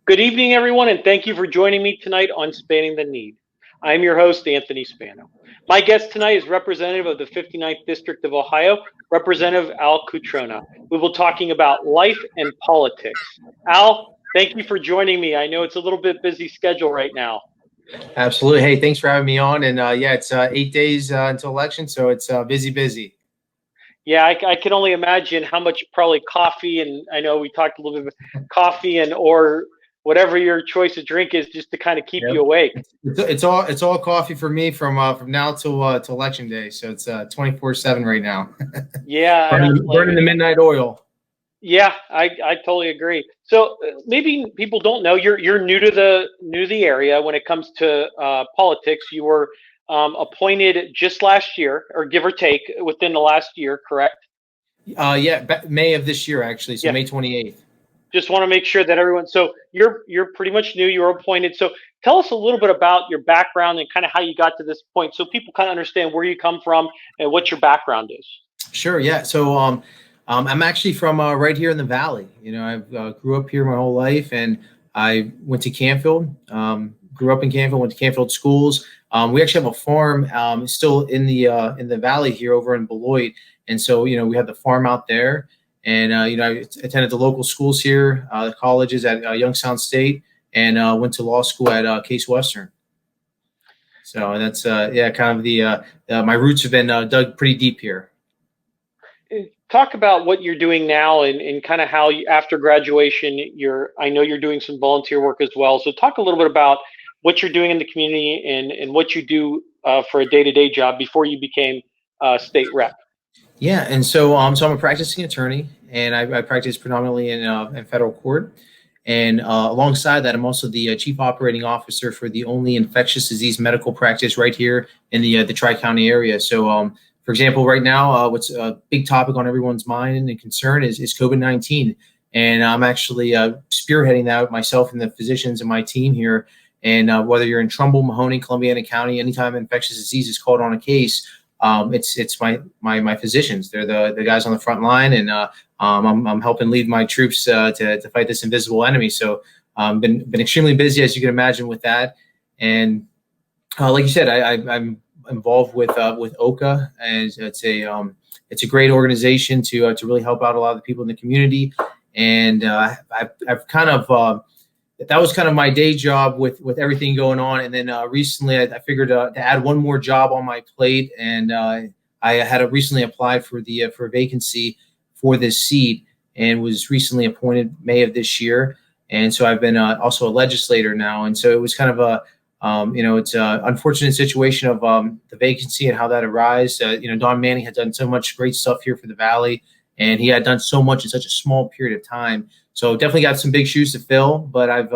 Good evening, everyone, and thank you for joining me tonight on Spanning the Need. I'm your host, Anthony Spano. My guest tonight is representative of the 59th District of Ohio, Representative Al Cutrona. We will be talking about life and politics. Al, thank you for joining me. I know it's a little bit busy schedule right now. Absolutely. Hey, thanks for having me on. And yeah, it's 8 days until election, so it's busy. Yeah, I can only imagine how much probably coffee, and I know we talked a little bit about coffee and or whatever your choice of drink is, just to kind of keep you awake. It's all coffee for me from now till election day. So it's 24/7 right now. Yeah, burning the midnight oil. Yeah, I totally agree. So maybe people don't know you're new to the area when it comes to politics. You were appointed just last year, or give or take, within the last year, correct? Yeah, May of this year actually. So yeah. May 28th. Just want to make sure that everyone. So you're pretty much new. You were appointed. So tell us a little bit about your background and kind of how you got to this point, so people kind of understand where you come from and what your background is. Sure. Yeah. So I'm actually from right here in the Valley. You know, I grew up here my whole life, and I went to Canfield. Grew up in Canfield. Went to Canfield schools. We actually have a farm still in the Valley here over in Beloit, and so we have the farm out there. And I attended the local schools here, the colleges at Youngstown State, and went to law school at Case Western. So that's kind of the my roots have been dug pretty deep here. Talk about what you're doing now and kind of how after graduation I know you're doing some volunteer work as well. So talk a little bit about what you're doing in the community and what you do for a day-to-day job before you became state rep. Yeah, and so I'm a practicing attorney, and I practice predominantly in federal court. And alongside that, I'm also the chief operating officer for the only infectious disease medical practice right here in the Tri-County area. So, for example, right now, what's a big topic on everyone's mind and concern is COVID-19. And I'm actually spearheading that myself and the physicians and my team here. And whether you're in Trumbull, Mahoney, Columbiana County, anytime infectious disease is called on a case, it's my physicians. They're the guys on the front line, and I'm helping lead my troops to fight this invisible enemy. So been extremely busy, as you can imagine, with that. And like you said, I'm involved with OCA, and it's a great organization to really help out a lot of the people in the community. And I've kind of that was kind of my day job with everything going on. And then recently I figured to add one more job on my plate. And I had recently applied for a vacancy for this seat and was recently appointed May of this year. And so I've been also a legislator now. And so it was kind of it's an unfortunate situation of the vacancy and how that arose. Don Manning had done so much great stuff here for the Valley, and he had done so much in such a small period of time. So definitely got some big shoes to fill, but I've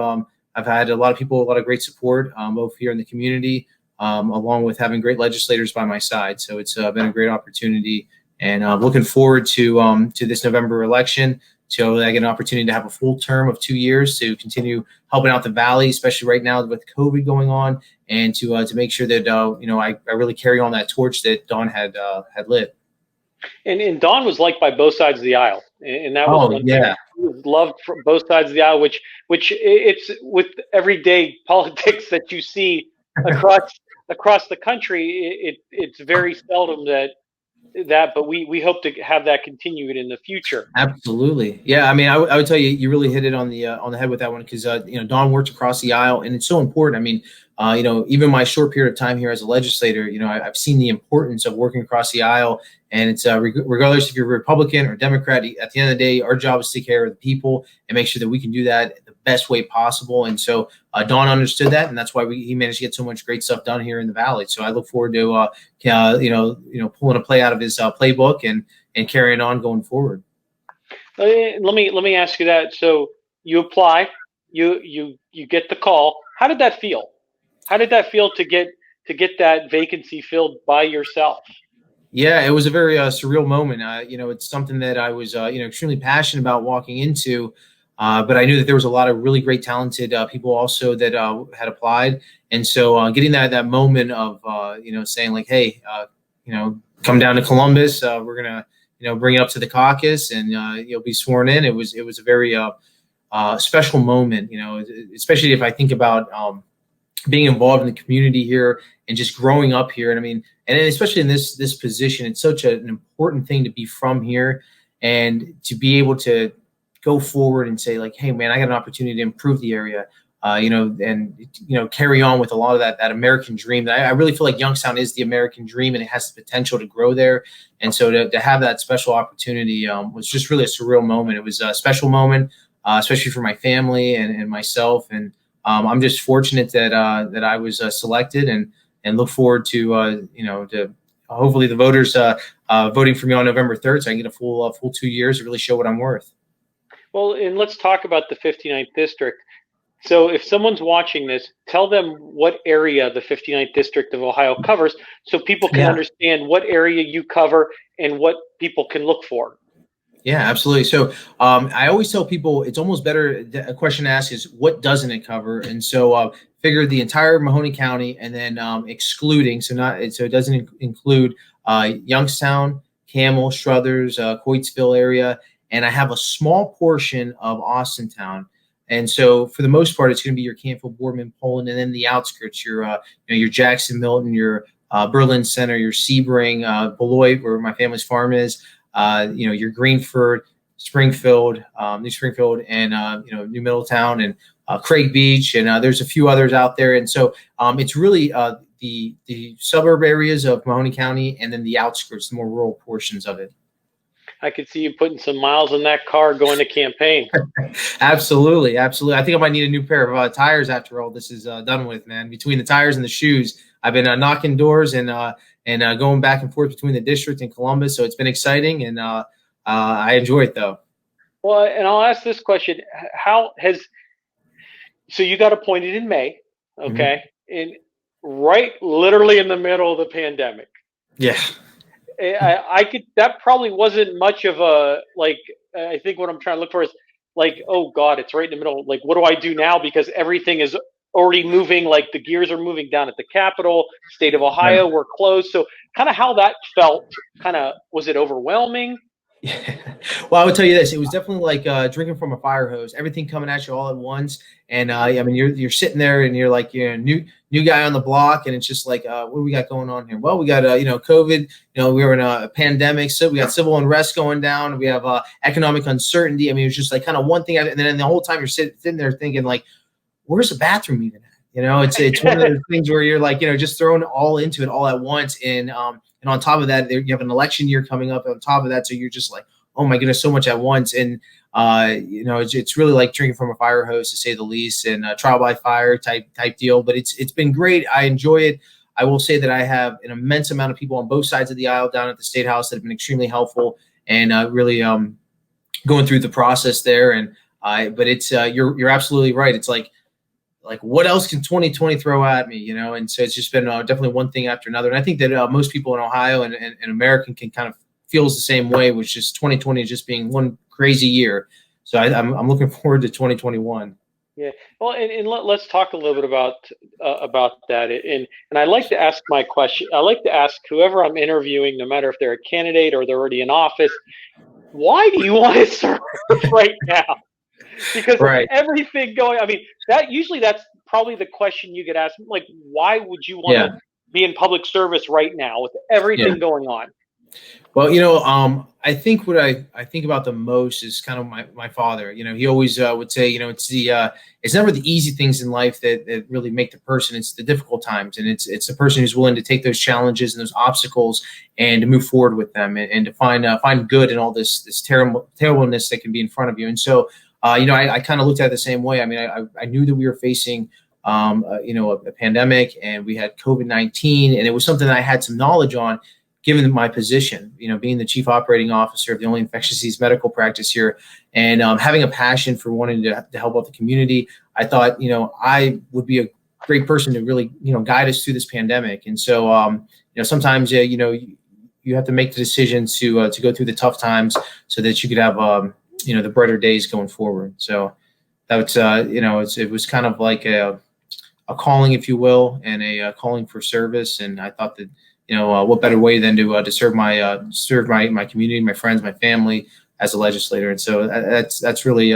had a lot of people, a lot of great support, both here in the community, along with having great legislators by my side. So it's been a great opportunity, and looking forward to this November election. So I get an opportunity to have a full term of 2 years to continue helping out the Valley, especially right now with COVID going on, and to make sure that I really carry on that torch that Don had lit. And Don was liked by both sides of the aisle, and that was one thing. He was loved from both sides of the aisle, which it's with everyday politics that you see across the country. It's very seldom but we hope to have that continued in the future. Absolutely. Yeah. I mean, I would tell you, you really hit it on the head with that one, because Don worked across the aisle, and it's so important. I mean, even my short period of time here as a legislator, I've seen the importance of working across the aisle. And it's regardless if you're Republican or Democrat, at the end of the day, our job is to take care of the people and make sure that we can do that the best way possible. And so Don understood that, and that's why he managed to get so much great stuff done here in the Valley. So I look forward to pulling a play out of his playbook and carrying on going forward. Let me ask you that. So you apply, you get the call. How did that feel? How did that feel to get that vacancy filled by yourself? Yeah, it was a very surreal moment. It's something that I was, extremely passionate about walking into, but I knew that there was a lot of really great, talented people also that had applied. And so getting that moment of, saying like, hey, come down to Columbus, we're going to, bring it up to the caucus, and you'll be sworn in. It was a very special moment, especially if I think about being involved in the community here and just growing up here. And I mean, and especially in this position, it's such an important thing to be from here and to be able to go forward and say like, hey man, I got an opportunity to improve the area, and carry on with a lot of that American dream. I really feel like Youngstown is the American dream and it has the potential to grow there. And so to have that special opportunity was just really a surreal moment. It was a special moment, especially for my family and myself. And I'm just fortunate that I was selected and look forward to to hopefully the voters voting for me on November 3rd, so I can get a full 2 years to really show what I'm worth. Well, and let's talk about the 59th district. So if someone's watching this, tell them what area the 59th district of Ohio covers so people can understand what area you cover and what people can look for. Yeah, absolutely. So I always tell people it's almost better. A question to ask is what doesn't it cover? And so figure the entire Mahoney County and then excluding, so it doesn't include Youngstown, Camel, Struthers, Coatesville area. And I have a small portion of Austintown. And so for the most part, it's going to be your Canfield, Boardman, Poland, and then the outskirts, your Jackson, Milton, your Berlin Center, your Sebring, Beloit, where my family's farm is, your Greenford, Springfield, New Springfield, and New Middletown, and Craig Beach, and there's a few others out there. And so it's really the suburb areas of Mahoney County, and then the outskirts, the more rural portions of it. I could see you putting some miles in that car going to campaign. Absolutely. I think I might need a new pair of tires after all this is done with, man. Between the tires and the shoes, I've been knocking doors and going back and forth between the district and Columbus. So it's been exciting, and I enjoy it though. Well, and I'll ask this question: so you got appointed in May, okay, literally in the middle of the pandemic. Yeah. That probably wasn't much of a, I think what I'm trying to look for is oh God, it's right in the middle. Like, what do I do now? Because everything is already moving, the gears are moving down at the Capitol, state of Ohio, we're closed. So kind of how that felt, was it overwhelming? Yeah. Well, I would tell you this. It was definitely like drinking from a fire hose, everything coming at you all at once. And I mean, you're sitting there and you're like, new guy on the block. And it's just like, what do we got going on here? Well, we got, COVID, we were in a pandemic. So we got civil unrest going down. We have economic uncertainty. I mean, it's just like kind of one thing. And then the whole time you're sitting there thinking like, where's the bathroom even at? It's one of those things where you're like, just throwing all into it all at once. And on top of that, you have an election year coming up on top of that. So you're just like, oh my goodness, so much at once. And, it's really like drinking from a fire hose, to say the least, and trial by fire type deal. But it's been great. I enjoy it. I will say that I have an immense amount of people on both sides of the aisle down at the State House that have been extremely helpful and really going through the process there. And but it's you're absolutely right. It's like what else can 2020 throw at me, And so it's just been definitely one thing after another. And I think that most people in Ohio and American can kind of feels the same way, which is 2020 just being one crazy year. So I'm looking forward to 2021. Yeah. Well, and let's talk a little bit about that. And I like to ask my question. I like to ask whoever I'm interviewing, no matter if they're a candidate or they're already in office, why do you want to serve right now? Because of everything going, I mean, that's probably the question you get asked. Like, why would you want to be in public service right now with everything going on? Well, I think what I think about the most is kind of my father. He always would say, it's never the easy things in life that really make the person. It's the difficult times, and it's the person who's willing to take those challenges and those obstacles and to move forward with them and to find good in all this terribleness that can be in front of you. And so, I kind of looked at it the same way. I mean, I knew that we were facing, a pandemic, and we had COVID-19, and it was something that I had some knowledge on, given my position, being the chief operating officer of the only infectious disease medical practice here, and having a passion for wanting to help out the community. I thought, I would be a great person to really, guide us through this pandemic. And so, sometimes, you have to make the decision to go through the tough times so that you could have, the brighter days going forward. So that's, it was kind of like a calling, if you will, and a calling for service. And I thought that, what better way than to serve my community, my friends, my family as a legislator. And so that's really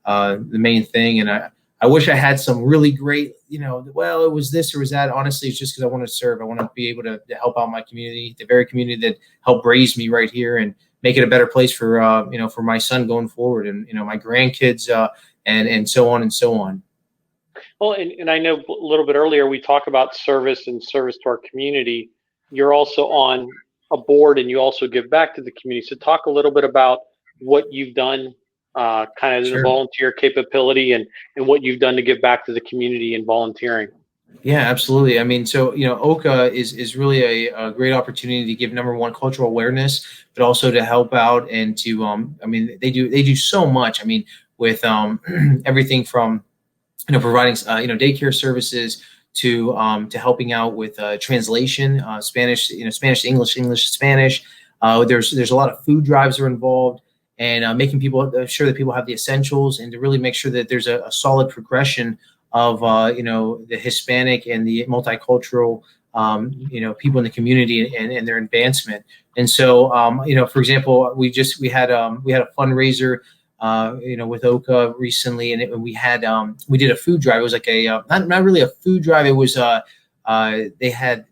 the main thing. And I wish I had some really great, well, it was this or was that. Honestly, it's just because I want to serve. I want to be able to help out my community, the very community that helped raise me right here, and make it a better place for, for my son going forward, and, my grandkids, and so on and so on. Well, and I know a little bit earlier we talked about service and service to our community. You're also on a board, and you also give back to the community. So talk a little bit about what you've done, kind of Sure. the volunteer capability, and what you've done to give back to the community and volunteering. Yeah, absolutely. I mean, so, OCA is really a great opportunity to give, number one, cultural awareness, but also to help out and to, I mean, they do so much. I mean, with everything from, providing, daycare services to helping out with translation, Spanish, Spanish to English, English to Spanish. There's a lot of food drives are involved, and making people sure that people have the essentials, and to really make sure that there's a solid progression of the Hispanic and the multicultural people in the community, and their advancement. And so for example, we had a fundraiser with OCA recently, and we did a food drive. It was like a not really a food drive. It was they had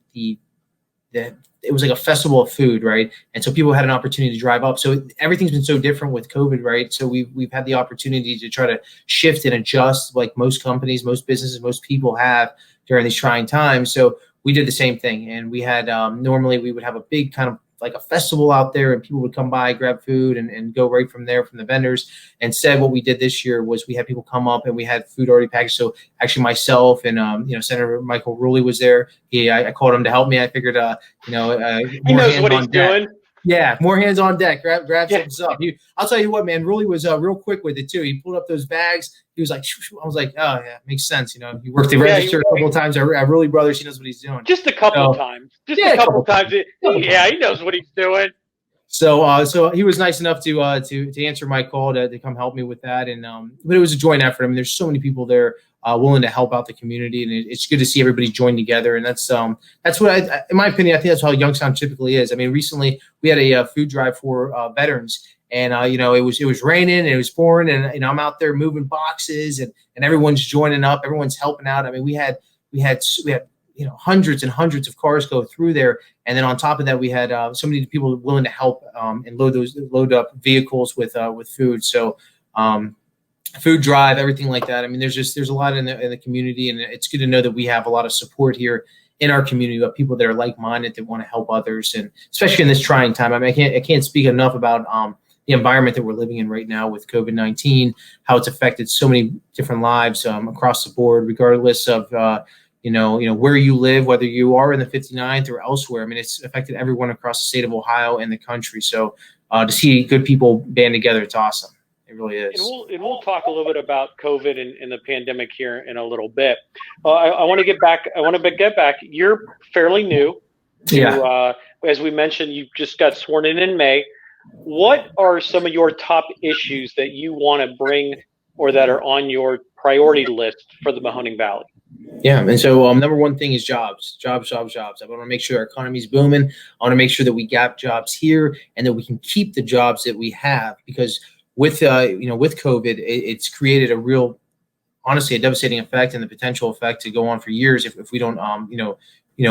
it was like a festival of food, right? And so people had an opportunity to drive up. So everything's been so different with COVID, right? So we've had the opportunity to try to shift and adjust, like most companies, most businesses, most people have during these trying times. So we did the same thing, and we had normally we would have a big kind of like a festival out there, and people would come by, grab food, and go right from there from the vendors. Instead, what we did this year was we had people come up, and we had food already packaged. So actually myself and Senator Michael Rulli was there. I called him to help me. I figured he knows what he's doing. Yeah, more hands on deck. Grab some stuff. I'll tell you what, man. Rulli was real quick with it too. He pulled up those bags. He was like, I was like, oh yeah, makes sense. He worked the register a couple of times. Rulli Brothers, he knows what he's doing. Just a couple of times. Just a couple of times. Yeah, he knows what he's doing. So he was nice enough to answer my call to come help me with that, and but it was a joint effort. I mean, there's so many people there willing to help out the community, and it's good to see everybody join together. And that's what in my opinion, I think that's how Youngstown typically is. I mean, recently we had a food drive for veterans, and it was raining and it was pouring, and I'm out there moving boxes, and everyone's joining up, everyone's helping out. I mean, we had hundreds and hundreds of cars go through there, and then on top of that, we had so many people willing to help and load up vehicles with food. So food drive, everything like that. I mean, there's a lot in the community, and it's good to know that we have a lot of support here in our community of people that are like-minded, that want to help others, and especially in this trying time. I mean, I can't speak enough about the environment that we're living in right now with COVID-19, how it's affected so many different lives across the board, regardless of where you live, whether you are in the 59th or elsewhere. I mean, it's affected everyone across the state of Ohio and the country. So to see good people band together, it's awesome. It really is. And we'll talk a little bit about COVID and the pandemic here in a little bit. I want to get back. You're fairly new. As we mentioned, you just got sworn in May. What are some of your top issues that you want to bring, or that are on your priority list for the Mahoning Valley? Yeah, and so number one thing is jobs. I want to make sure our economy's booming. I want to make sure that we got jobs here, and that we can keep the jobs that we have, because with COVID, it's created honestly a devastating effect, and the potential effect to go on for years if we don't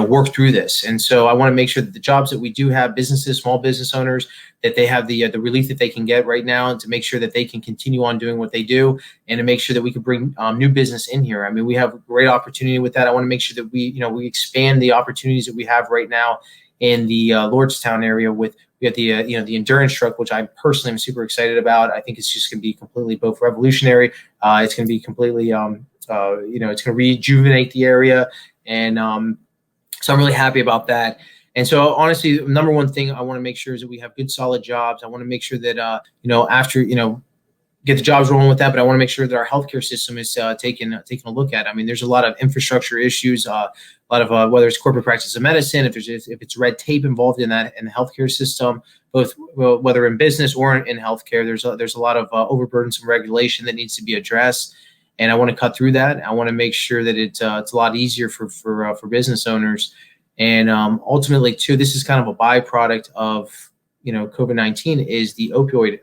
work through this. And so I want to make sure that the jobs that we do have, businesses, small business owners, that they have the relief that they can get right now, and to make sure that they can continue on doing what they do, and to make sure that we can bring new business in here. I mean, we have a great opportunity with that. I want to make sure that we expand the opportunities that we have right now in the Lordstown area. We got the endurance truck, which I personally am super excited about. I think it's just going to be completely both revolutionary. It's going to be completely it's going to rejuvenate the area, and so I'm really happy about that. And so honestly, the number one thing I want to make sure is that we have good, solid jobs. I want to make sure that, after, get the jobs rolling with that, but I want to make sure that our healthcare system is taking a look at. I mean, there's a lot of infrastructure issues, a lot of whether it's corporate practice of medicine, if it's red tape involved in that, in the healthcare system, both whether in business or in healthcare, there's a lot of overburdensome regulation that needs to be addressed. And I want to cut through that. I want to make sure that it's a lot easier for business owners. And ultimately, too, this is kind of a byproduct of COVID-19, is the opioid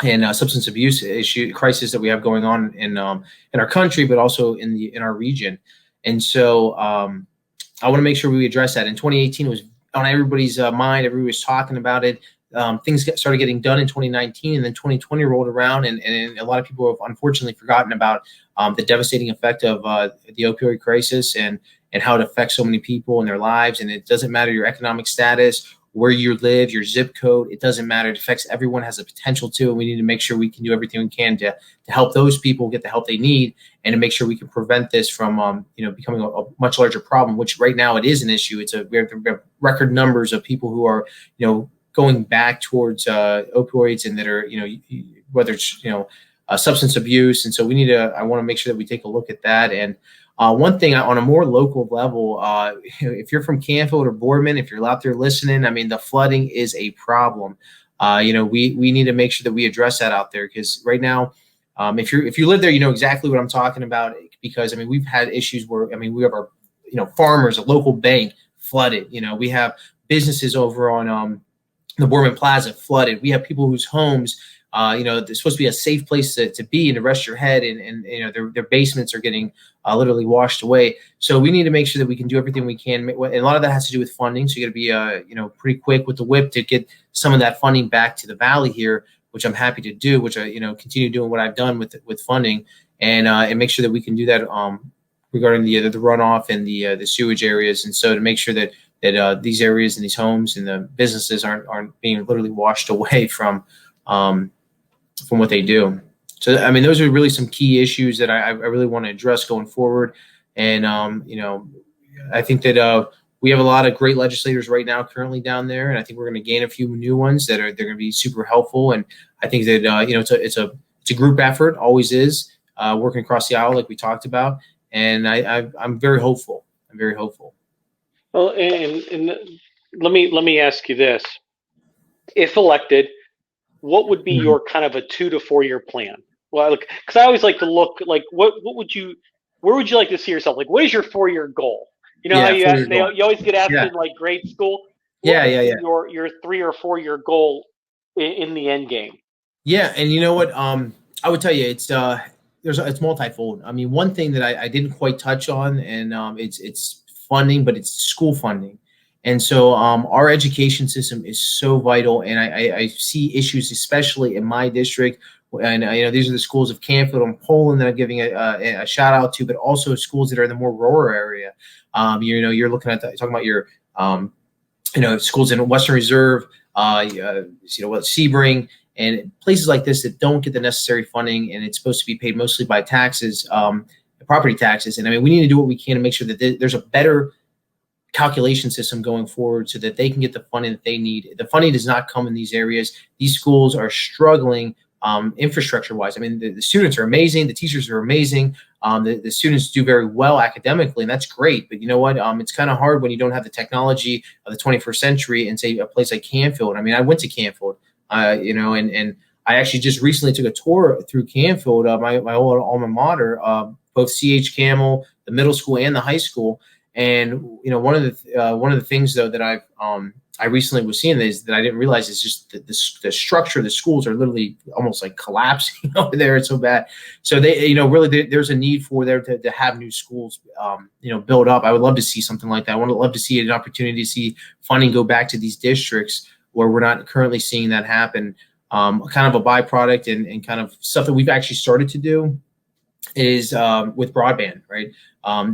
and substance abuse issue crisis that we have going on in our country, but also in our region. And so I want to make sure we address that. In 2018, it was on everybody's mind. Everybody was talking about it. Things started getting done in 2019, and then 2020 rolled around, and a lot of people have unfortunately forgotten about the devastating effect of the opioid crisis and how it affects so many people in their lives. And it doesn't matter your economic status, where you live, your zip code, it doesn't matter. It affects everyone, has the potential to, and we need to make sure we can do everything we can to help those people get the help they need, and to make sure we can prevent this from becoming a much larger problem, which right now it is an issue. We have record numbers of people who are going back towards opioids, and that are whether it's substance abuse. And so I want to make sure that we take a look at that. And one thing on a more local level, if you're from Canfield or Boardman, if you're out there listening, I mean, the flooding is a problem. We need to make sure that we address that out there, because right now, if you live there, you know exactly what I'm talking about. Because I mean, we've had issues where we have our farmers, a local bank flooded. We have businesses over on the Boardman Plaza flooded. We have people whose homes, they're supposed to be a safe place to be and to rest your head, and their basements are getting literally washed away. So we need to make sure that we can do everything we can. And a lot of that has to do with funding. So you got to be pretty quick with the whip to get some of that funding back to the valley here, which I'm happy to do. Which I continue doing what I've done with funding, and make sure that we can do that regarding the runoff and the sewage areas. And so to make sure that these areas and these homes and the businesses aren't being literally washed away from what they do. So, I mean, those are really some key issues that I really want to address going forward. And, I think that we have a lot of great legislators right now currently down there, and I think we're going to gain a few new ones they're going to be super helpful. And I think that, it's a group effort, always is, working across the aisle like we talked about. And I'm very hopeful. I'm very hopeful. Well, and let me ask you this: if elected, what would be your kind of a 2 to 4 year plan? Well, because I always like to look like where would you like to see yourself? Like, what is your 4-year goal? How you always get asked in like grade school. Your 3 or 4 year goal in the end game. Yeah, and you know what? I would tell you it's multifold. I mean, one thing that I didn't quite touch on, and it's funding, but it's school funding. And so our education system is so vital, and I see issues, especially in my district. And these are the schools of Canfield and Poland that I'm giving a shout out to, but also schools that are in the more rural area. You're looking at talking about your schools in Western Reserve, Sebring, and places like this that don't get the necessary funding, and it's supposed to be paid mostly by taxes, property taxes. And I mean, we need to do what we can to make sure that there's a better calculation system going forward so that they can get the funding that they need. The funding does not come in these areas. These schools are struggling infrastructure-wise. I mean, the students are amazing. The teachers are amazing. The students do very well academically, and that's great. But you know what? It's kind of hard when you don't have the technology of the 21st century and, say, a place like Canfield. I mean, I went to Canfield, and I actually just recently took a tour through Canfield, my old alma mater, both CH Camel, the middle school and the high school. And one of the things though that I recently was seeing is that I didn't realize is just the structure of the schools are literally almost like collapsing over there. It's so bad. So they really there's a need for there to have new schools build up. I would love to see something like that. I would love to see an opportunity to see funding go back to these districts where we're not currently seeing that happen. Kind of a byproduct and kind of stuff that we've actually started to do is with broadband, right?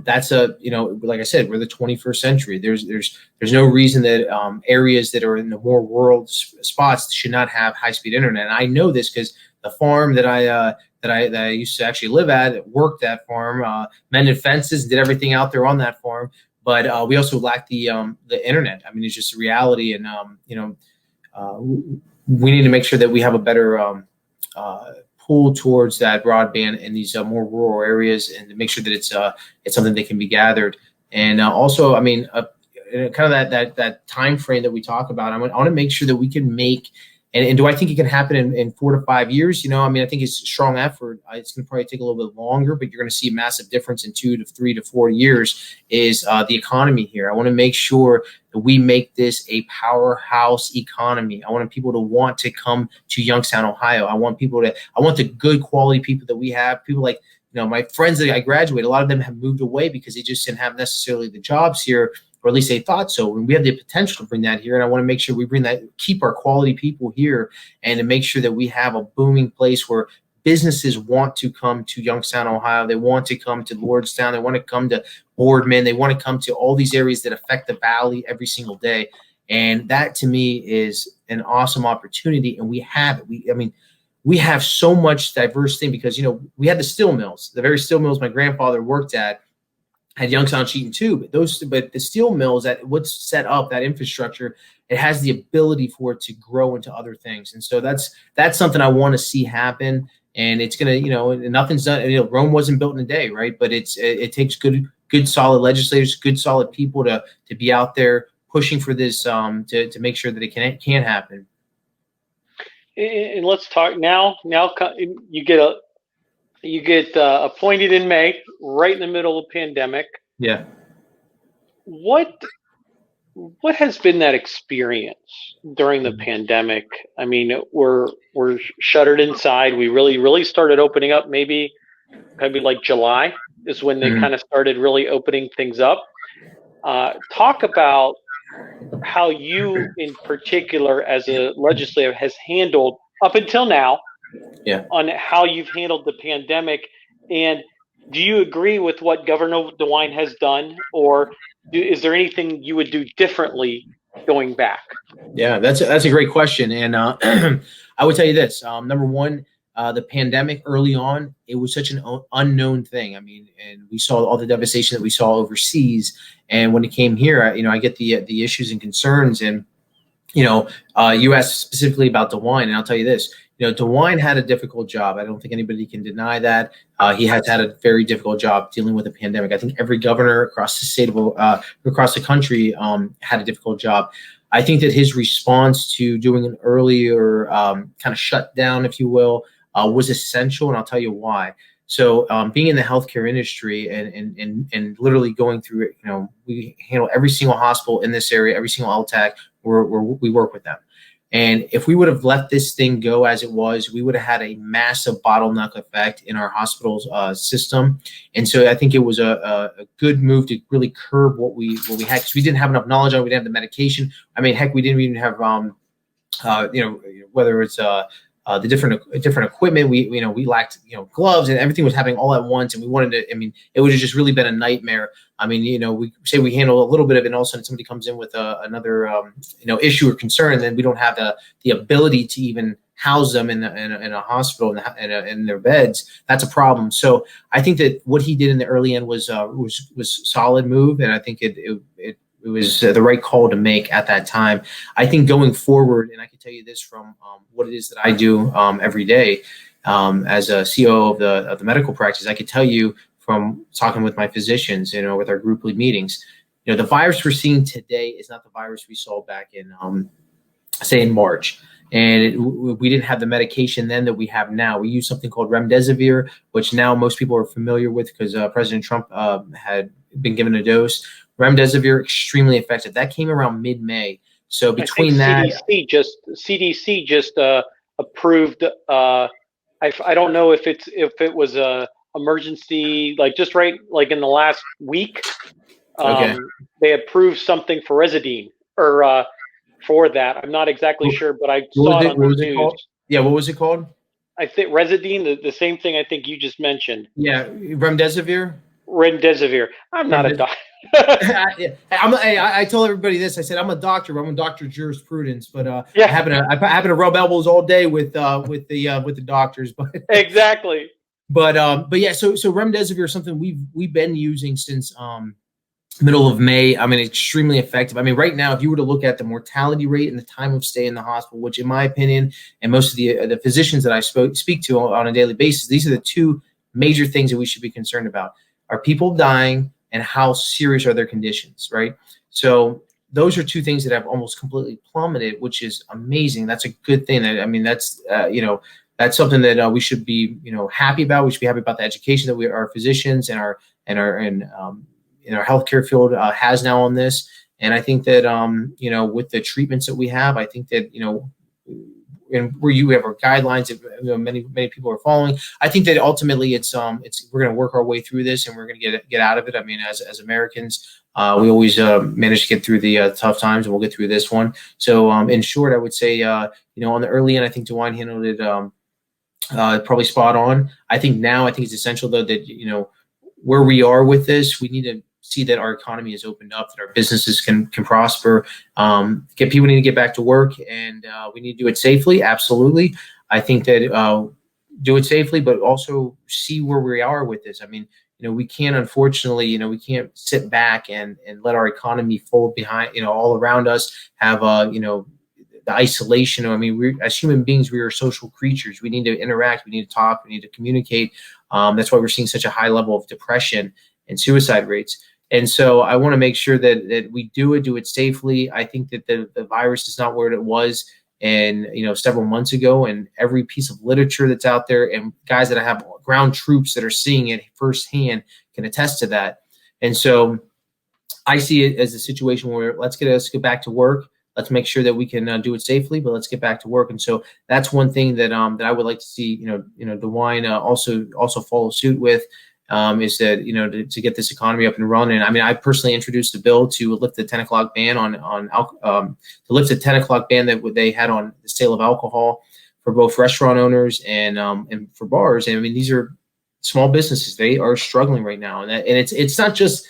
That's like I said, we're the 21st century. There's no reason that areas that are in the more rural spots should not have high-speed internet. And I know this because the farm that I used to actually live at, worked that farm, mended fences, did everything out there on that farm. But we also lack the internet. I mean, it's just a reality, and we need to make sure that we have a better pull towards that broadband in these more rural areas, and to make sure that it's something that can be gathered. And also, I mean, kind of that time frame that we talk about. I want to make sure that we can make. And do I think it can happen in 4 to 5 years? I mean, I think it's a strong effort. It's going to probably take a little bit longer, but you're going to see a massive difference in 2 to 3 to 4 years is the economy here. I want to make sure that we make this a powerhouse economy. I want people to want to come to Youngstown, Ohio. I want the good quality people that we have. People like, my friends that I graduated, a lot of them have moved away because they just didn't have necessarily the jobs here, or at least they thought so. And we have the potential to bring that here. And I want to make sure we keep our quality people here, and to make sure that we have a booming place where businesses want to come to Youngstown, Ohio. They want to come to Lordstown. They want to come to Boardman. They want to come to all these areas that affect the valley every single day. And that, to me, is an awesome opportunity. And we have it. We have so much diverse thing because, we had the steel mills, the very steel mills my grandfather worked at Youngstown Sheet and Tube. But the steel mills, that what's set up, that infrastructure, it has the ability for it to grow into other things. And so that's something I want to see happen. And it's going to, nothing's done. Rome wasn't built in a day, right? But it takes good, solid legislators, good, solid people to be out there pushing for this, to make sure that it can happen. And let's talk now. Now you get appointed in May, right in the middle of the pandemic. Yeah. What has been that experience during the pandemic? I mean, we're shuttered inside. We really started opening up. Maybe like July is when they kind of started really opening things up. Talk about how you, in particular, as a legislator, has handled up until now, on how you've handled the pandemic. And do you agree with what Governor DeWine has done, or is there anything you would do differently going back? Yeah, that's a great question. And I would tell you this. Number one, the pandemic early on, it was such an unknown thing. And we saw all the devastation that we saw overseas. And when it came here, I get the issues and concerns. And, you asked specifically about DeWine, and I'll tell you this. DeWine had a difficult job. I don't think anybody can deny that. He has had a very difficult job dealing with the pandemic. I think every governor across the state of across the country had a difficult job. I think that his response to doing an earlier kind of shutdown, if you will, was essential, and I'll tell you why. So being in the healthcare industry and literally going through it, we handle every single hospital in this area, every single LTAC, we work with them. And if we would have let this thing go as it was, we would have had a massive bottleneck effect in our hospital's system. And so I think it was a good move to really curb what we had, because we didn't have enough knowledge on it. We didn't have the medication. Heck, we didn't even have whether it's the different equipment. We lacked gloves, and everything was happening all at once. And we wanted to. It would have just really been a nightmare. We say we handle a little bit of it, and all of a sudden somebody comes in with another issue or concern, and then we don't have the ability to even house them in a hospital in their beds. That's a problem. So I think that what he did in the early end was solid move, and I think it was the right call to make at that time. I think going forward, and I can tell you this from what it is that I do every day as a CEO of the medical practice, I could tell you from talking with my physicians, with our group lead meetings, the virus we're seeing today is not the virus we saw back in, say, in March. And we didn't have the medication then that we have now. We use something called Remdesivir, which now most people are familiar with because President Trump had been given a dose. Remdesivir, extremely effective. That came around mid-May. So between that, CDC just approved. I don't know if it was a emergency, just right in the last week. Okay. They approved something for Residine or for that. I'm not exactly sure, but I saw it on the news. Yeah, what was it called? I think Residine, the same thing I think you just mentioned. Yeah, Remdesivir. I'm not a doctor. I told everybody this. I said I'm a doctor. I'm a doctor of jurisprudence, but I happen to rub elbows all day with the doctors. But exactly. But yeah. So Remdesivir is something we've been using since middle of May. Extremely effective. Right now, if you were to look at the mortality rate and the time of stay in the hospital, which in my opinion, and most of the physicians that I speak to on a daily basis, these are the two major things that we should be concerned about. Are people dying, and how serious are their conditions, right? So those are two things that have almost completely plummeted, which is amazing. That's a good thing. That's something that we should be, happy about. We should be happy about the education that our physicians and our healthcare field has now on this. And I think that, with the treatments that we have, I think that, and where you have our guidelines that many people are following, I think that ultimately it's we're going to work our way through this, and we're going to get out of it. I mean, as Americans, we always manage to get through the tough times, and we'll get through this one. So in short, I would say, on the early end, I think DeWine handled it probably spot on. I think it's essential though that where we are with this, we need to see that our economy is opened up, that our businesses can prosper. People need to get back to work, and we need to do it safely. Absolutely, I think that do it safely, but also see where we are with this. I mean, we can't, unfortunately, we can't sit back and let our economy fold behind, all around us, have the isolation. I mean, we as human beings, we are social creatures. We need to interact. We need to talk. We need to communicate. That's why we're seeing such a high level of depression and suicide rates. And so I want to make sure that we do it safely. I think that the virus is not where it was several months ago, and every piece of literature that's out there and guys that have ground troops that are seeing it firsthand can attest to that. And so I see it as a situation where let's get back to work. Let's make sure that we can do it safely, but let's get back to work. And so that's one thing that I would like to see, DeWine also follow suit with, is that, to get this economy up and running. I mean, I personally introduced a bill to lift the 10 o'clock ban to lift the 10 o'clock ban that they had on the sale of alcohol for both restaurant owners and for bars. And I mean, these are small businesses. They are struggling right now. And it's not just,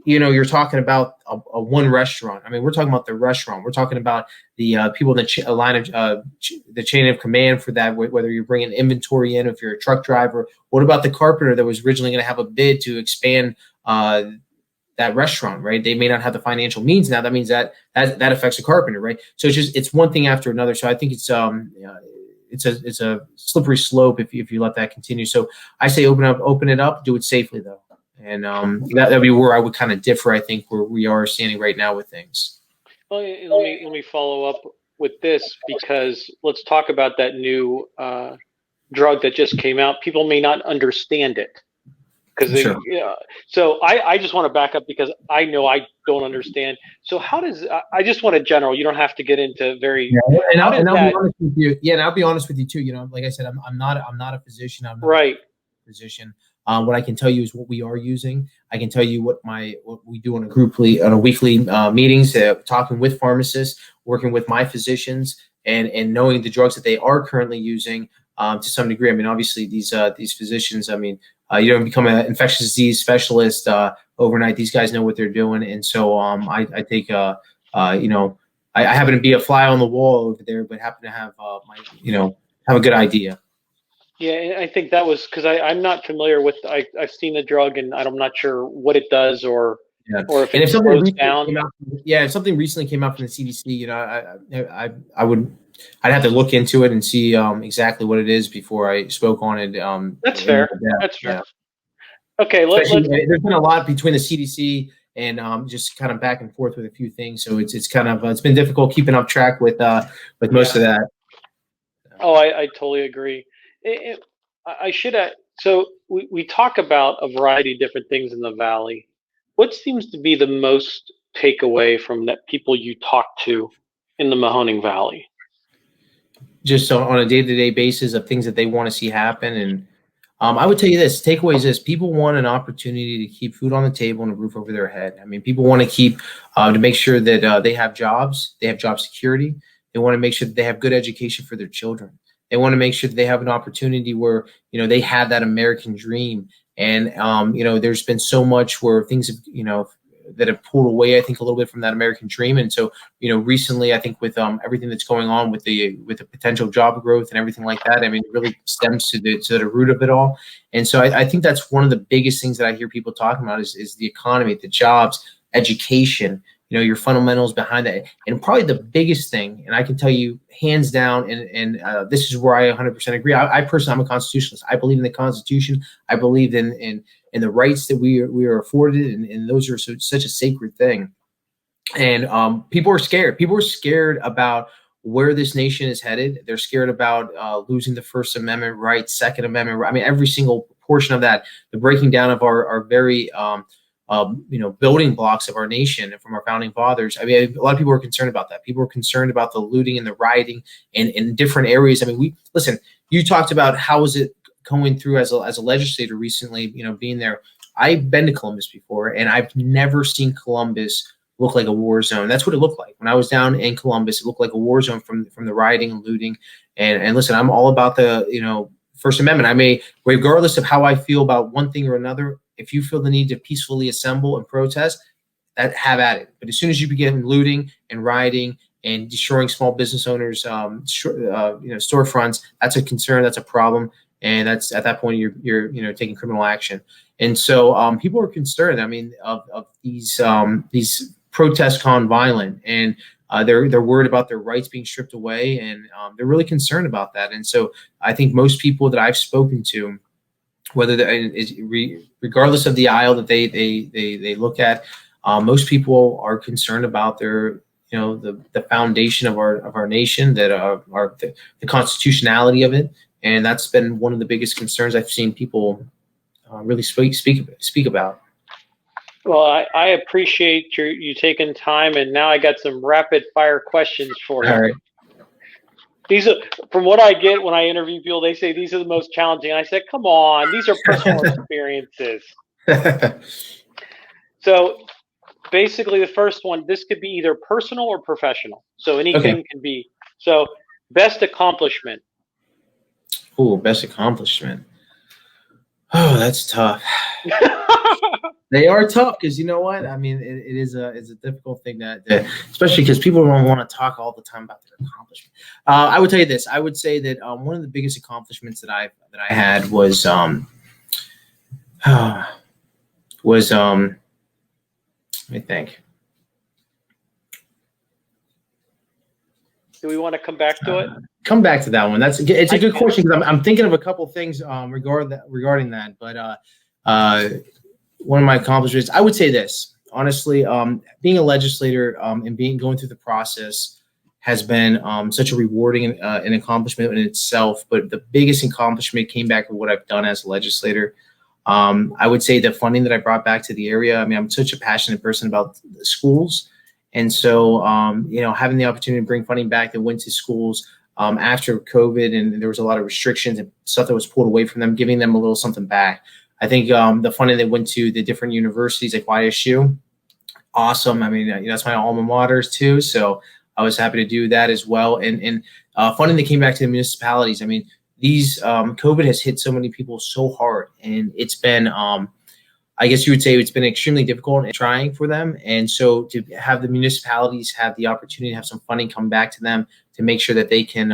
you're talking about a one restaurant. I mean, we're talking about the restaurant. We're talking about the people in the line of the chain of command for that, whether you're bringing inventory in, if you're a truck driver. What about the carpenter that was originally going to have a bid to expand that restaurant, right? They may not have the financial means now. That means that affects the carpenter, right? So it's one thing after another. So I think it's a slippery slope if you let that continue. So I say open it up, do it safely though. And that'd be where I would kind of differ, I think, where we are standing right now with things. Well, let me follow up with this, because let's talk about that new drug that just came out. People may not understand it because sure. So I just want to back up, because I know I don't understand. So how does I just want a general? You don't have to get into very. Yeah, and I'll be honest with you. Yeah, and I'll be honest with you too. Like I said, I'm not a physician. I'm not right. A physician. What I can tell you is what we are using. I can tell you what we do on a weekly meetings, talking with pharmacists, working with my physicians, and knowing the drugs that they are currently using to some degree. I mean, obviously these physicians. I mean, you don't become an infectious disease specialist overnight. These guys know what they're doing, and so I think I happen to be a fly on the wall over there, but happen to have have a good idea. Yeah, and I think that was because I'm not familiar with. I've seen the drug, and I'm not sure what it does or if it slows down. If something recently came out from the CDC, I'd have to look into it and see exactly what it is before I spoke on it. That's fair. That's fair. Yeah. Okay, there's been a lot between the CDC and just kind of back and forth with a few things, so it's kind of it's been difficult keeping up track with most of that. Oh, I totally agree. I should have. So we talk about a variety of different things in the Valley. What seems to be the most takeaway from that people you talk to in the Mahoning Valley? Just on a day-to-day basis of things that they want to see happen. And I would tell you this, takeaway is this: people want an opportunity to keep food on the table and a roof over their head. I mean, people want to keep to make sure that they have jobs, they have job security. They want to make sure that they have good education for their children. They want to make sure that they have an opportunity where, they have that American dream. And, there's been so much where things have, that have pulled away, I think, a little bit from that American dream. And so, recently, I think with everything that's going on with the potential job growth and everything like that, I mean, it really stems to the root of it all. And so I think that's one of the biggest things that I hear people talking about is the economy, the jobs, education, your fundamentals behind that. And probably the biggest thing, and I can tell you hands down, and this is where I 100% agree. I personally, I'm a constitutionalist. I believe in the Constitution. I believe in the rights that we are afforded, and those are such a sacred thing. And people are scared. People are scared about where this nation is headed. They're scared about losing the First Amendment rights, Second Amendment. I mean, every single portion of that, the breaking down of our very building blocks of our nation and from our founding fathers. I mean, a lot of people are concerned about that. People are concerned about the looting and the rioting in different areas. I mean, listen, you talked about how is it going through as a legislator recently, being there. I've been to Columbus before, and I've never seen Columbus look like a war zone. That's what it looked like when I was down in Columbus. It looked like a war zone from the rioting and looting. And listen, I'm all about the First Amendment. I may, regardless of how I feel about one thing or another, if you feel the need to peacefully assemble and protest, have at it. But as soon as you begin looting and rioting and destroying small business owners, storefronts, that's a concern. That's a problem. And that's at that point you're taking criminal action. And so people are concerned. I mean, of these protests gone violent, and they're worried about their rights being stripped away, and they're really concerned about that. And so I think most people that I've spoken to, regardless of the aisle that they look at, most people are concerned about their the foundation of our nation, that are the constitutionality of it. And that's been one of the biggest concerns I've seen people really speak about. Well, I appreciate you taking time, and now I got some rapid fire questions for you. All right. These are, from what I get when I interview people, they say these are the most challenging. I said, come on, these are personal experiences. So basically the first one, this could be either personal or professional. So anything can be. So best accomplishment. Oh, best accomplishment. Oh, that's tough. They are tough because you know what? I mean, it is a difficult thing that especially because people don't want to talk all the time about their accomplishment. I would tell you this. I would say that one of the biggest accomplishments that I had was let me think. Do we want to come back to it? Come back to that one. It's a good question because I'm thinking of a couple things regarding that. But one of my accomplishments, I would say this honestly, being a legislator and going through the process has been such a rewarding an accomplishment in itself. But the biggest accomplishment came back with what I've done as a legislator. I would say the funding that I brought back to the area. I mean, I'm such a passionate person about the schools. And so, having the opportunity to bring funding back that went to schools after COVID, and there was a lot of restrictions and stuff that was pulled away from them, giving them a little something back. I think the funding that went to the different universities like YSU, awesome. I mean, that's my alma maters too. So I was happy to do that as well. And funding that came back to the municipalities. I mean, these COVID has hit so many people so hard, and it's been I guess you would say it's been extremely difficult and trying for them. And so to have the municipalities have the opportunity to have some funding come back to them to make sure that they can,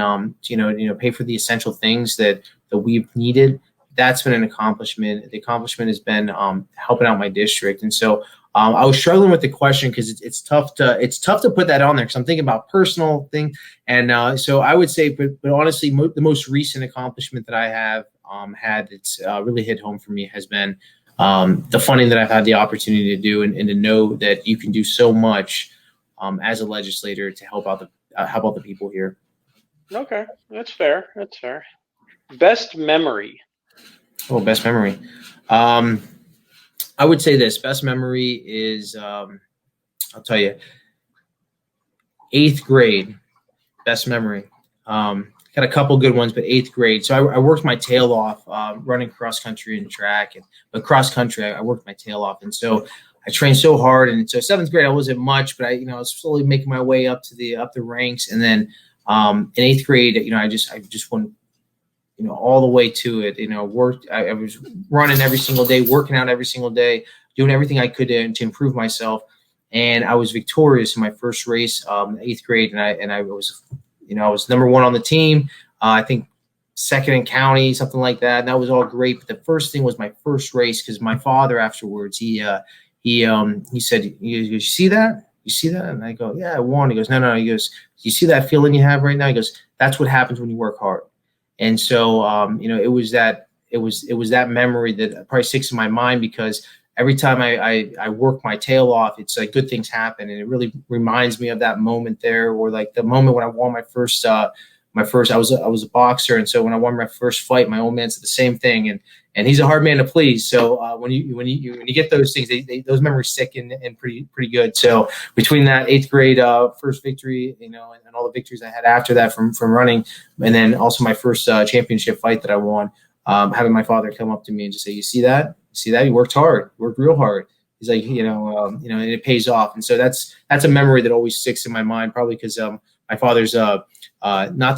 pay for the essential things that we've needed, that's been an accomplishment. The accomplishment has been helping out my district. And so I was struggling with the question because it's tough to put that on there because I'm thinking about personal thing. And so I would say, but honestly, the most recent accomplishment that I have had that's really hit home for me has been the funding that I've had the opportunity to do, and to know that you can do so much as a legislator to help out the people here. Okay, that's fair. That's fair. Best memory. Oh, best memory. I would say this. Best memory is, I'll tell you, 8th grade. Best memory. Got a couple good ones, but 8th grade. So I worked my tail off running cross country and track, but cross country I worked my tail off, and so I trained so hard. And so 7th grade I wasn't much, but I was slowly making my way up the ranks, and then in 8th grade, I just went all the way to it. Worked. I was running every single day, working out every single day, doing everything I could to improve myself, and I was victorious in my first race, 8th grade, and I was. I was number 1 on the team. I think 2nd in county, something like that. And that was all great. But the first thing was my first race because my father afterwards, he said, you see that? You see that? And I go, yeah, I won. He goes, no. He goes, you see that feeling you have right now? He goes, that's what happens when you work hard. And so, it was that memory that probably sticks in my mind because every time I work my tail off, it's like good things happen. And it really reminds me of that moment there, or like the moment when I won my first I was a boxer, and so when I won my first fight, my old man said the same thing, and he's a hard man to please. So when you get those things, those memories stick and pretty good. So between that 8th grade first victory, and all the victories I had after that from running, and then also my first championship fight that I won, having my father come up to me and just say, "You see that? You see that? You worked hard, worked real hard." He's like, and it pays off. And so that's a memory that always sticks in my mind, probably because my father's not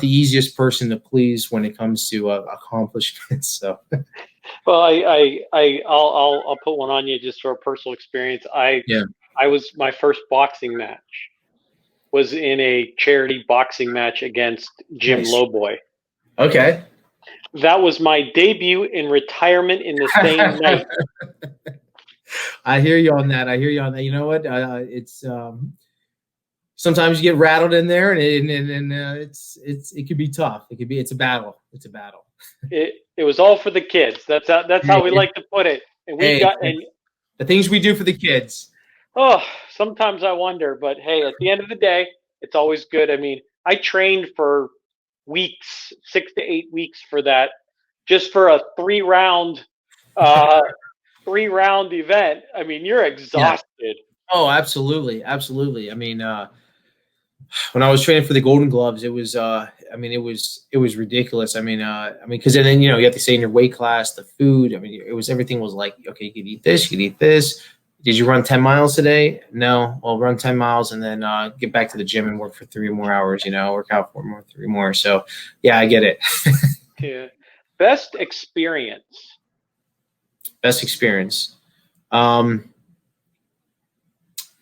the easiest person to please when it comes to accomplishments. So, well, I'll put one on you just for a personal experience. I was my first boxing match was in a charity boxing match against Jim Lowboy. Okay. That was my debut in retirement in the same night. I hear you on that. You know what? It's sometimes you get rattled in there, and it could be tough. It's a battle. It's a battle. It was all for the kids. That's how we like to put it. And the things we do for the kids. Oh, sometimes I wonder, but hey, at the end of the day, it's always good. I mean, I trained for weeks, 6 to 8 weeks for that, just for a 3-round event. I mean, you're exhausted. Yeah. Oh, absolutely. I mean, when I was training for the Golden Gloves, it was it was ridiculous. I mean, because then you have to stay in your weight class, the food. I mean, everything was like, okay, you could eat this, you could eat this. Did you run 10 miles today? No. Well, run 10 miles and then get back to the gym and work for 3 more hours. Work out for 3 more. So, yeah, I get it. Yeah. Best experience. Best experience.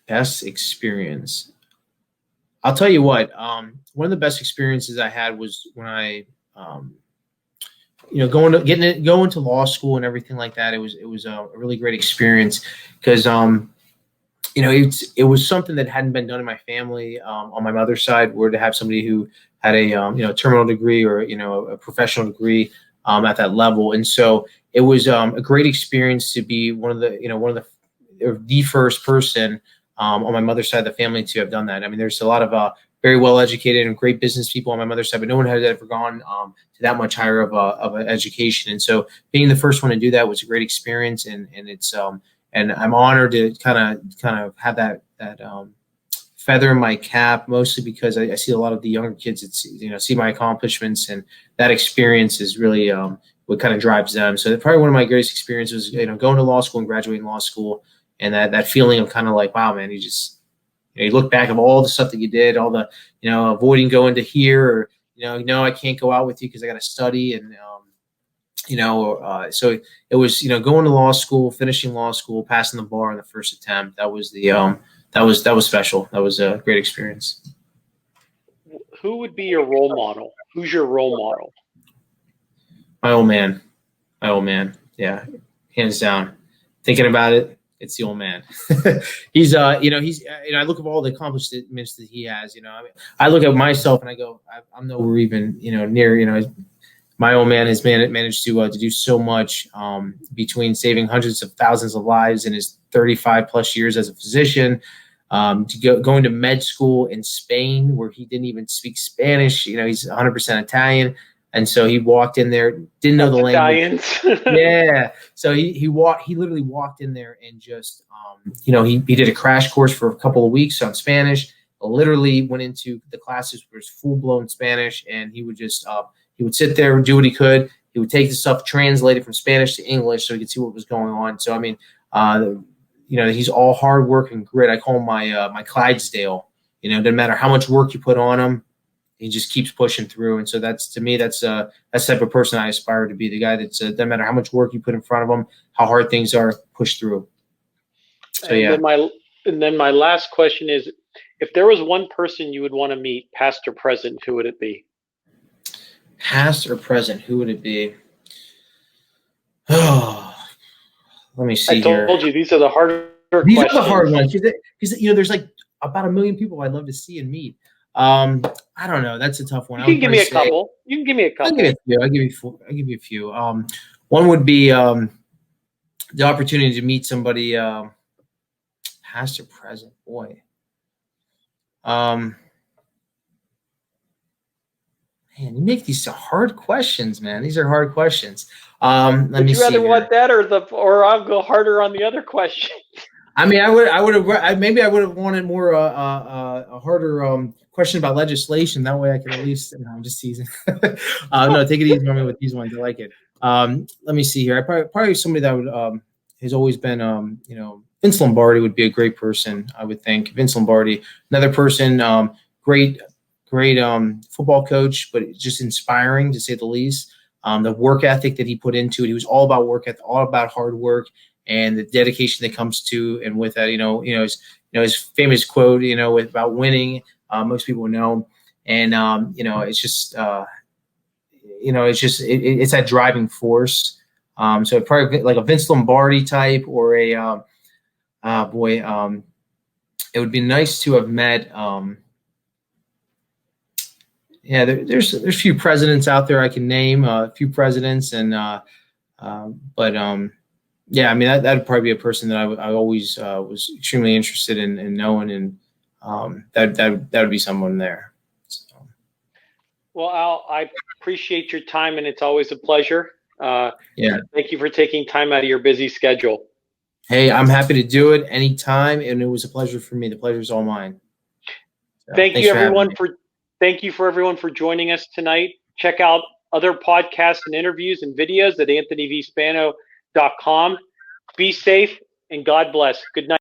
Best experience. I'll tell you what. One of the best experiences I had was when I, going to law school and everything like that. It was a really great experience because, it was something that hadn't been done in my family. On my mother's side, were to have somebody who had a terminal degree or a professional degree at that level, and so it was a great experience to be one of the first person on my mother's side of the family to have done that. I mean, there's a lot of very well educated and great business people on my mother's side, but no one had ever gone to that much higher of an education. And so being the first one to do that was a great experience, and it's and I'm honored to kind of have that feather in my cap, mostly because I see a lot of the younger kids that see my accomplishments, and that experience is really what kind of drives them. So probably one of my greatest experiences, going to law school and graduating law school, and that feeling of kind of like, wow, man, you look back of all the stuff that you did, all the avoiding going to here, or I can't go out with you because I got to study, and so it was going to law school, finishing law school, passing the bar on the first attempt. That was that was special. That was a great experience. Who would be your role model? Who's your role model? My old man. Yeah, hands down. Thinking about it, it's the old man. He's I look at all the accomplishments that he has. I look at myself and I go, I'm nowhere even near. My old man has managed to do so much between saving hundreds of thousands of lives in his 35 plus years as a physician, to going to med school in Spain where he didn't even speak Spanish. He's 100% Italian. And so he walked in there, didn't know the language. Yeah. So he literally walked in there and just, he did a crash course for a couple of weeks on Spanish, literally went into the classes where it's full blown Spanish. And he would just, he would sit there and do what he could. He would take the stuff, translate it from Spanish to English so he could see what was going on. So, I mean, he's all hard work and grit. I call him my Clydesdale. Doesn't matter how much work you put on him, he just keeps pushing through. And so that's the type of person I aspire to be. The guy that's doesn't matter how much work you put in front of him, how hard things are, push through. So yeah. And then my last question is, if there was one person you would want to meet, past or present, who would it be? Past or present, who would it be? Oh, let me see here. I told you these are the harder questions. These are the hard ones because there's like about 1 million people I'd love to see and meet. I don't know. That's a tough one. You can give me a couple. I'll give you a few. One would be the opportunity to meet somebody, past or present. Boy. Man, you make these hard questions, man. These are hard questions. Let Would me you see rather here. want that, or I'll go harder on the other question? I mean, maybe I would have wanted more a harder question about legislation. That way, I could at least. No, I'm just teasing. No, take it easy on me with these ones. I like it. Let me see here. I probably somebody that would has always been Vince Lombardi would be a great person. I would think Vince Lombardi, another person, great football coach, but just inspiring to say the least. The work ethic that he put into it, he was all about work ethic, all about hard work and the dedication that comes to and with that, his famous quote, about winning, most people know, and it's that driving force. So probably like a Vince Lombardi type or a it would be nice to have met. There's a few presidents out there I can name, a few presidents, and yeah, I mean that'd probably be a person that I always was extremely interested in knowing, and that would be someone there. So. Well, Al, I appreciate your time, and it's always a pleasure. Yeah. Thank you for taking time out of your busy schedule. Hey, I'm happy to do it anytime, and it was a pleasure for me. The pleasure's all mine. So, thank you, everyone, for joining us tonight. Check out other podcasts and interviews and videos at anthonyvspano.com. Be safe and God bless. Good night.